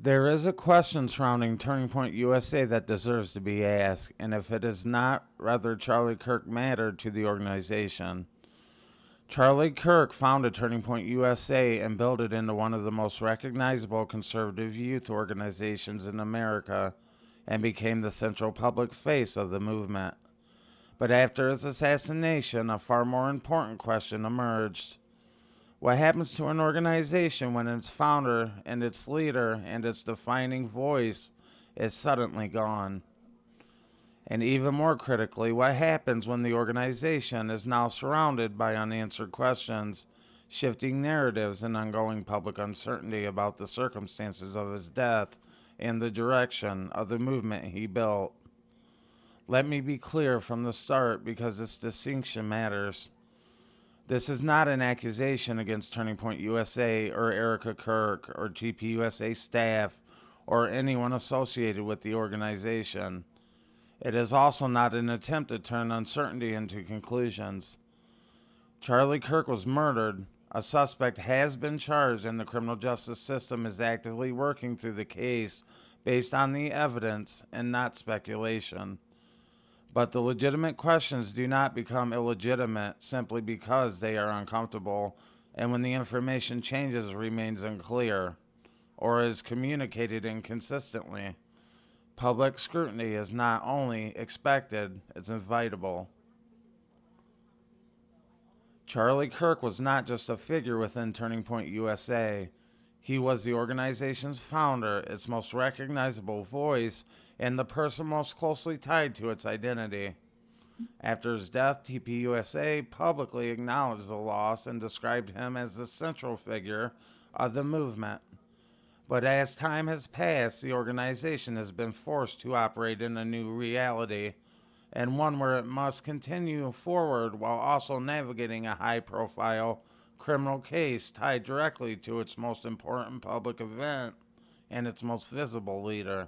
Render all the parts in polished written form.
There is a question surrounding Turning Point USA that deserves to be asked, and if it is not, whether Charlie Kirk mattered to the organization. Charlie Kirk founded Turning Point USA and built it into one of the most recognizable conservative youth organizations in America and became the central public face of the movement. But after his assassination, a far more important question emerged. What happens to an organization when its founder and its leader and its defining voice is suddenly gone? And even more critically, what happens when the organization is now surrounded by unanswered questions, shifting narratives, and ongoing public uncertainty about the circumstances of his death and the direction of the movement he built? Let me be clear from the start because this distinction matters. This is not an accusation against Turning Point USA or Erica Kirk or TPUSA staff or anyone associated with the organization. It is also not an attempt to turn uncertainty into conclusions. Charlie Kirk was murdered. A suspect has been charged, and the criminal justice system is actively working through the case based on the evidence and not speculation. But the legitimate questions do not become illegitimate simply because they are uncomfortable and when the information changes remains unclear or is communicated inconsistently. Public scrutiny is not only expected, it's inevitable. Charlie Kirk was not just a figure within Turning Point USA. He was the organization's founder, its most recognizable voice, and the person most closely tied to its identity. After his death, TPUSA publicly acknowledged the loss and described him as the central figure of the movement. But as time has passed, the organization has been forced to operate in a new reality, and one where it must continue forward while also navigating a high-profile criminal case tied directly to its most important public event and its most visible leader.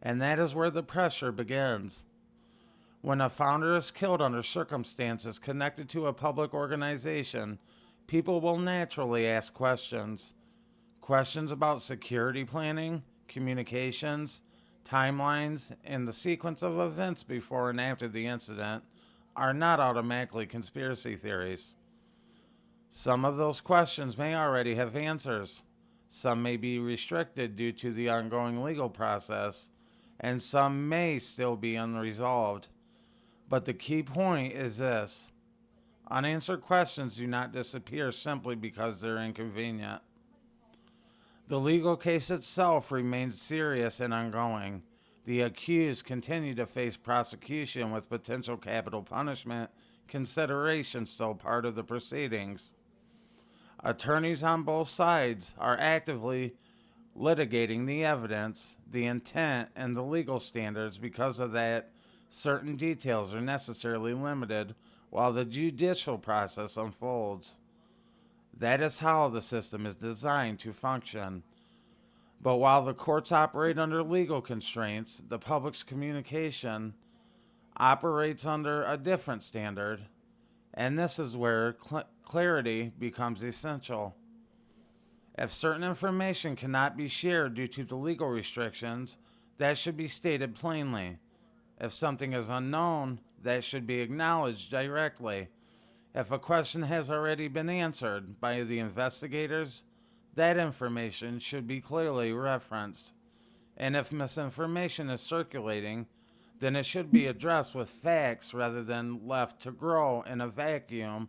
And that is where the pressure begins. When a founder is killed under circumstances connected to a public organization, people will naturally ask questions. Questions about security planning, communications, timelines, and the sequence of events before and after the incident are not automatically conspiracy theories. Some of those questions may already have answers. Some may be restricted due to the ongoing legal process, and some may still be unresolved. But the key point is this: unanswered questions do not disappear simply because they're inconvenient. The legal case itself remains serious and ongoing. The accused continue to face prosecution with potential capital punishment consideration still part of the proceedings. Attorneys on both sides are actively litigating the evidence, the intent, and the legal standards. Because of that, certain details are necessarily limited while the judicial process unfolds. That is how the system is designed to function. But while the courts operate under legal constraints, the public's communication operates under a different standard, and this is where clarity becomes essential. If certain information cannot be shared due to the legal restrictions, that should be stated plainly. If something is unknown, that should be acknowledged directly. If a question has already been answered by the investigators, that information should be clearly referenced. And if misinformation is circulating, then it should be addressed with facts rather than left to grow in a vacuum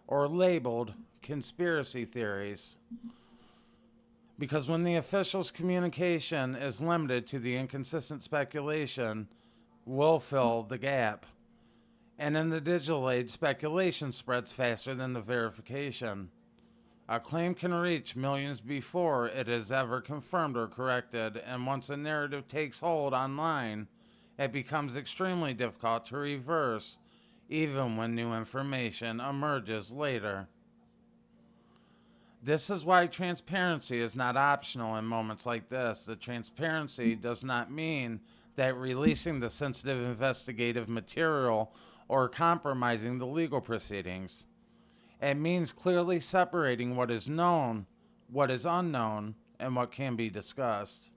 or labeled conspiracy theories. Because when the official's communication is limited to the inconsistent speculation, we'll fill the gap. And in the digital age, speculation spreads faster than the verification. A claim can reach millions before it is ever confirmed or corrected, and once a narrative takes hold online, it becomes extremely difficult to reverse, even when new information emerges later. This is why transparency is not optional in moments like this. The transparency does not mean that releasing the sensitive investigative material or compromising the legal proceedings. It means clearly separating what is known, what is unknown, and what can be discussed.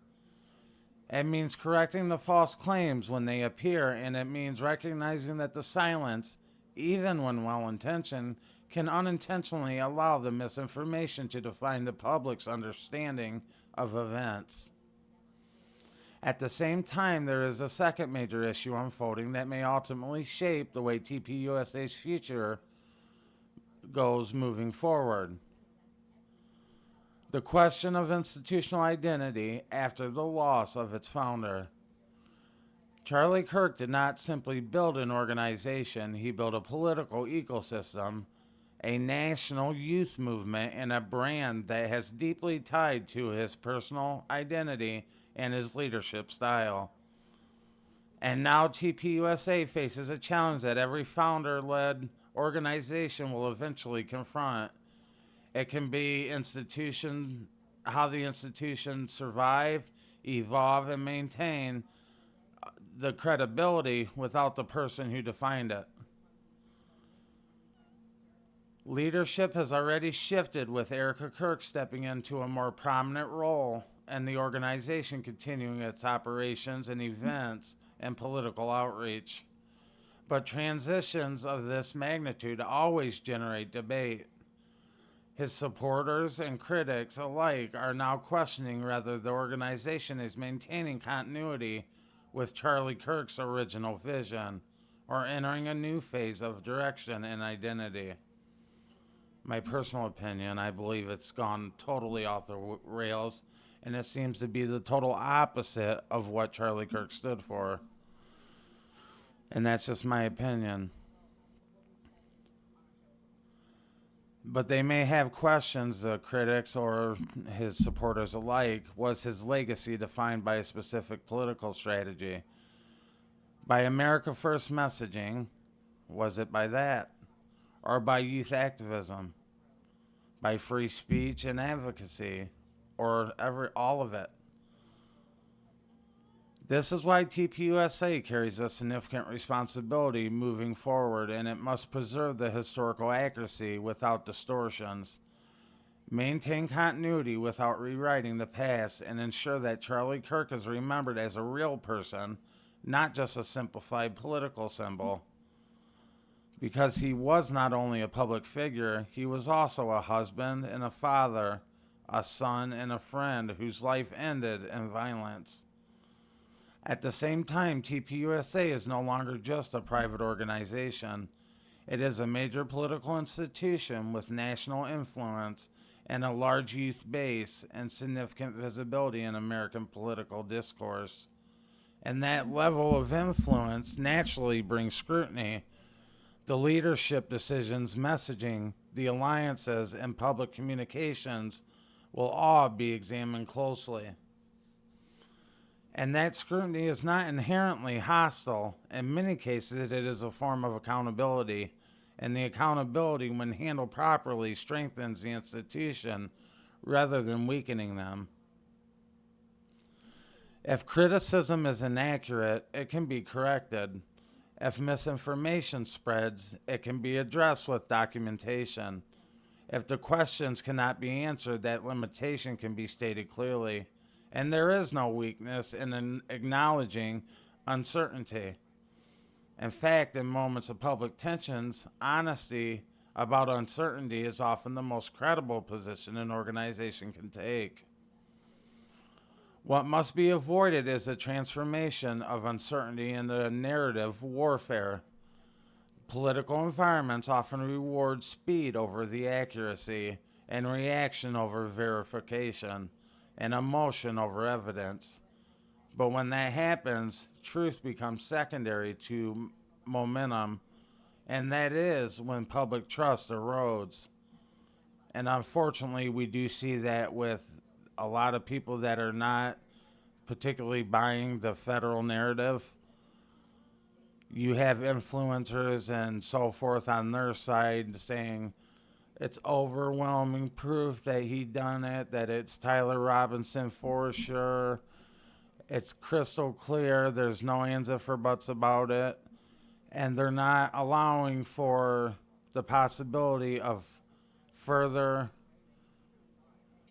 It means correcting the false claims when they appear, and it means recognizing that the silence, even when well intentioned, can unintentionally allow the misinformation to define the public's understanding of events. At the same time, there is a second major issue unfolding that may ultimately shape the way TPUSA's future goes moving forward. The question of institutional identity after the loss of its founder. Charlie Kirk did not simply build an organization, he built a political ecosystem, a national youth movement, and a brand that has deeply tied to his personal identity and his leadership style. And now TPUSA faces a challenge that every founder-led organization will eventually confront. It can be how the institution survive, evolve, and maintain the credibility without the person who defined it. Leadership has already shifted, with Erica Kirk stepping into a more prominent role and the organization continuing its operations and events and political outreach. But transitions of this magnitude always generate debate. His supporters and critics alike are now questioning whether the organization is maintaining continuity with Charlie Kirk's original vision or entering a new phase of direction and identity. My personal opinion, I believe it's gone totally off the rails, and it seems to be the total opposite of what Charlie Kirk stood for. And that's just my opinion. But they may have questions, the critics or his supporters alike. Was his legacy defined by a specific political strategy? By America First messaging? Was it by that? Or by youth activism? By free speech and advocacy? Or all of it? This is why TPUSA carries a significant responsibility moving forward, and it must preserve the historical accuracy without distortions, maintain continuity without rewriting the past, and ensure that Charlie Kirk is remembered as a real person, not just a simplified political symbol. Because he was not only a public figure, he was also a husband and a father, a son and a friend whose life ended in violence. At the same time, TPUSA is no longer just a private organization. It is a major political institution with national influence and a large youth base and significant visibility in American political discourse. And that level of influence naturally brings scrutiny. The leadership decisions, messaging, the alliances, and public communications will all be examined closely. And that scrutiny is not inherently hostile. In many cases, it is a form of accountability. And the accountability, when handled properly, strengthens the institution rather than weakening them. If criticism is inaccurate, it can be corrected. If misinformation spreads, it can be addressed with documentation. If the questions cannot be answered, that limitation can be stated clearly. And there is no weakness in acknowledging uncertainty. In fact, in moments of public tensions, honesty about uncertainty is often the most credible position an organization can take. What must be avoided is the transformation of uncertainty into narrative warfare. Political environments often reward speed over the accuracy, and reaction over verification, and emotion over evidence. But when that happens, truth becomes secondary to momentum, and that is when public trust erodes. And unfortunately, we do see that with a lot of people that are not particularly buying the federal narrative. You have influencers and so forth on their side saying it's overwhelming proof that he done it, that it's Tyler Robinson for sure. It's crystal clear. There's no ands if or buts about it. And they're not allowing for the possibility of further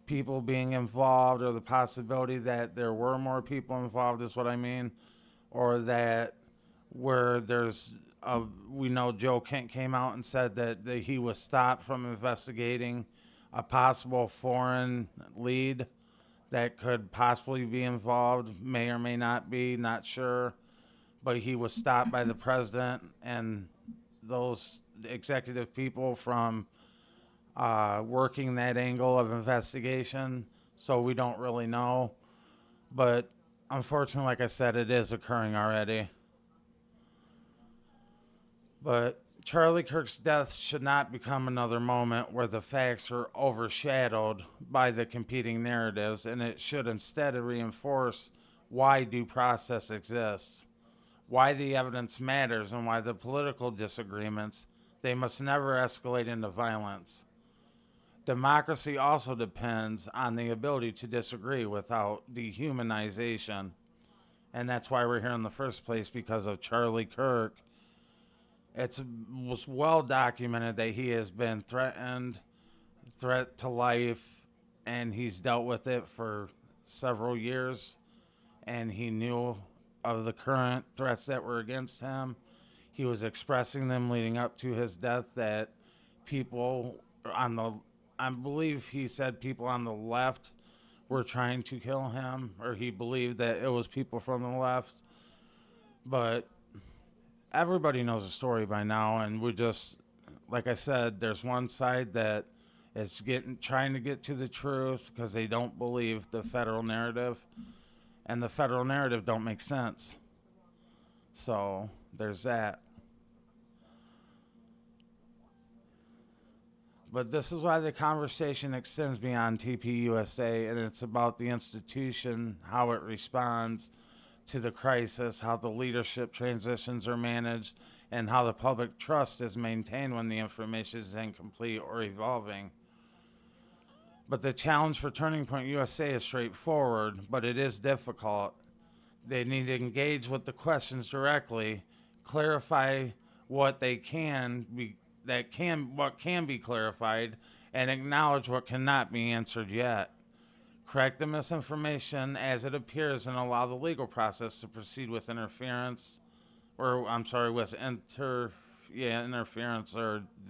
people being involved, or the possibility that there were more people involved, is what I mean, or that where we know Joe Kent came out and said that he was stopped from investigating a possible foreign lead that could possibly be involved, may or may not be, not sure, but he was stopped by the president and those executive people from working that angle of investigation, so we don't really know. But unfortunately, like I said, it is occurring already. But Charlie Kirk's death should not become another moment where the facts are overshadowed by the competing narratives, and it should instead reinforce why due process exists, why the evidence matters, and why the political disagreements, they must never escalate into violence. Democracy also depends on the ability to disagree without dehumanization. And that's why we're here in the first place, because of Charlie Kirk. It was well documented that he has been threat to life, and he's dealt with it for several years. And he knew of the current threats that were against him. He was expressing them leading up to his death, that people I believe he said people on the left were trying to kill him, or he believed that it was people from the left. But everybody knows the story by now, and we just, like I said, there's one side that is trying to get to the truth because they don't believe the federal narrative, and the federal narrative don't make sense. So there's that. But this is why the conversation extends beyond TPUSA, and it's about the institution, how it responds to the crisis, how the leadership transitions are managed, and how the public trust is maintained when the information is incomplete or evolving. But the challenge for Turning Point USA is straightforward, but it is difficult. They need to engage with the questions directly, clarify what can be clarified, and acknowledge what cannot be answered yet. Correct the misinformation as it appears, and allow the legal process to proceed with interference or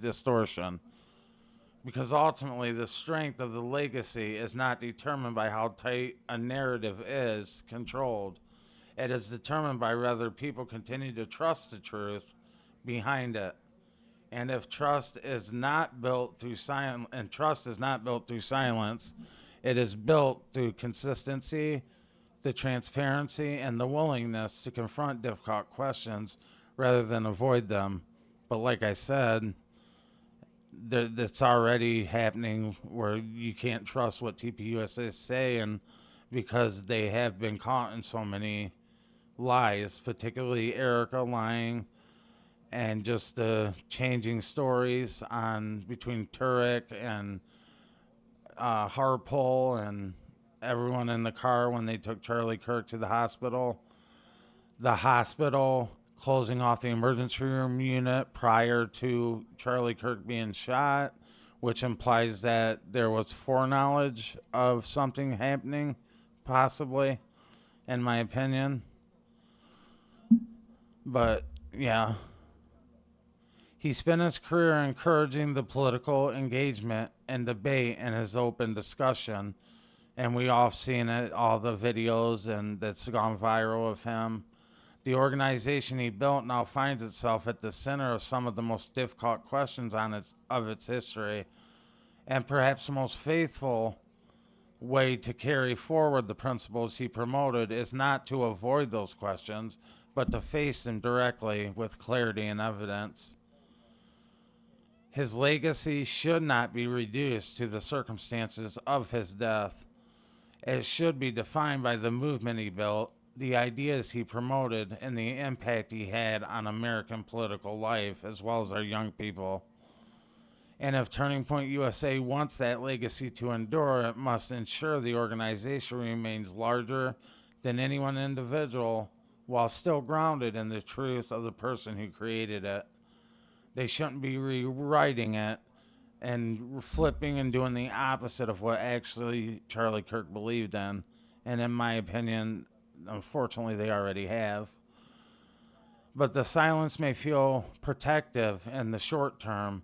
distortion. Because ultimately, the strength of the legacy is not determined by how tight a narrative is controlled. It is determined by whether people continue to trust the truth behind it. And if trust is not built through silence, it is built through consistency, the transparency, and the willingness to confront difficult questions rather than avoid them. But like I said, that's already happening, where you can't trust what TPUSA is saying because they have been caught in so many lies, particularly Erica lying, and just the changing stories between Turek and Harpole and everyone in the car when they took Charlie Kirk to the hospital. The hospital closing off the emergency room unit prior to Charlie Kirk being shot, which implies that there was foreknowledge of something happening, possibly, in my opinion. But, yeah. He spent his career encouraging the political engagement and debate and his open discussion, and we all have seen it, all the videos, and that's gone viral of him. The organization he built now finds itself at the center of some of the most difficult questions of its history, and perhaps the most faithful way to carry forward the principles he promoted is not to avoid those questions, but to face them directly with clarity and evidence. His legacy should not be reduced to the circumstances of his death. It should be defined by the movement he built, the ideas he promoted, and the impact he had on American political life, as well as our young people. And if Turning Point USA wants that legacy to endure, it must ensure the organization remains larger than any one individual, while still grounded in the truth of the person who created it. They shouldn't be rewriting it and flipping and doing the opposite of what actually Charlie Kirk believed in. And in my opinion, unfortunately, they already have. But the silence may feel protective in the short term,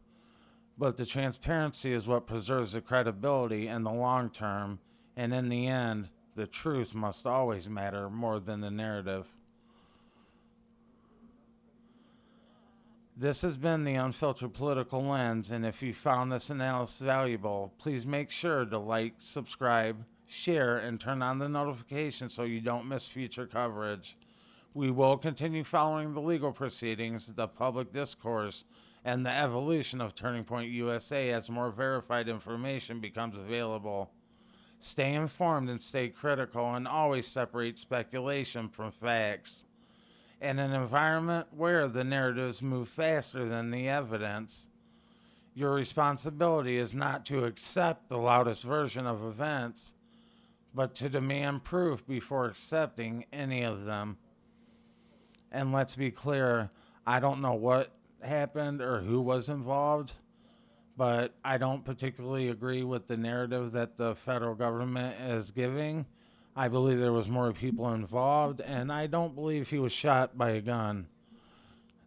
but the transparency is what preserves the credibility in the long term. And in the end, the truth must always matter more than the narrative. This has been the Unfiltered Political Lens, and if you found this analysis valuable, please make sure to like, subscribe, share, and turn on the notifications so you don't miss future coverage. We will continue following the legal proceedings, the public discourse, and the evolution of Turning Point USA as more verified information becomes available. Stay informed and stay critical, and always separate speculation from facts. In an environment where the narratives move faster than the evidence, your responsibility is not to accept the loudest version of events, but to demand proof before accepting any of them. And let's be clear, I don't know what happened or who was involved, but I don't particularly agree with the narrative that the federal government is giving. I believe there was more people involved, and I don't believe he was shot by a gun.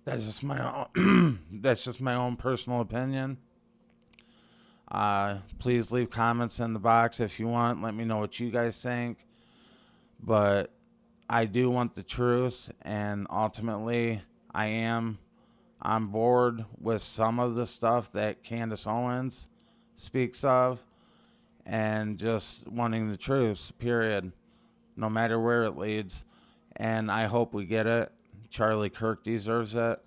That's just my own, that's just my own personal opinion. Please leave comments in the box if you want. Let me know what you guys think. But I do want the truth, and ultimately, I am on board with some of the stuff that Candace Owens speaks of, and just wanting the truth, period, no matter where it leads. And I hope we get it. Charlie Kirk deserves it.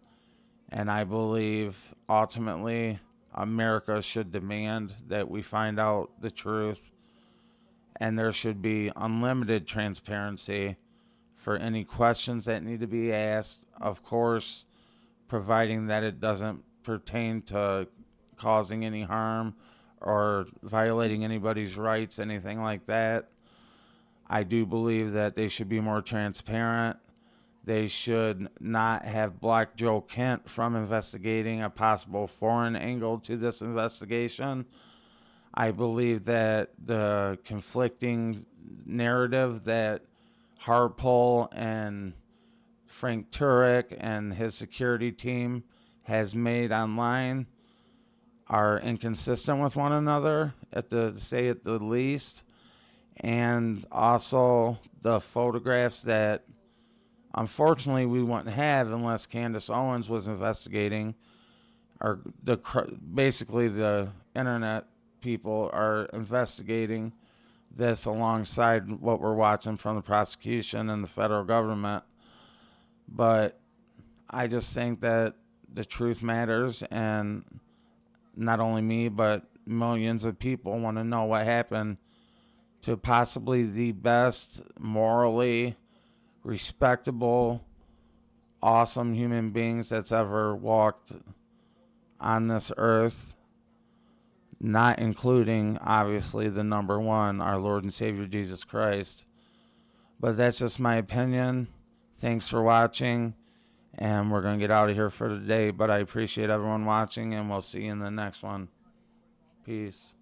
And I believe ultimately America should demand that we find out the truth. And there should be unlimited transparency for any questions that need to be asked. Of course, providing that it doesn't pertain to causing any harm or violating anybody's rights, anything like that. I do believe that they should be more transparent. They should not have blocked Joe Kent from investigating a possible foreign angle to this investigation. I believe that the conflicting narrative that Harpole and Frank Turek and his security team has made online are inconsistent with one another, at the least. And also the photographs that unfortunately we wouldn't have unless Candace Owens was investigating, or basically the internet people are investigating this alongside what we're watching from the prosecution and the federal government. But I just think that the truth matters, and not only me, but millions of people want to know what happened to possibly the best, morally respectable, awesome human beings that's ever walked on this earth, not including, obviously, the number one, our Lord and Savior Jesus Christ. But that's just my opinion. Thanks for watching, and we're going to get out of here for today. But I appreciate everyone watching, and we'll see you in the next one. Peace.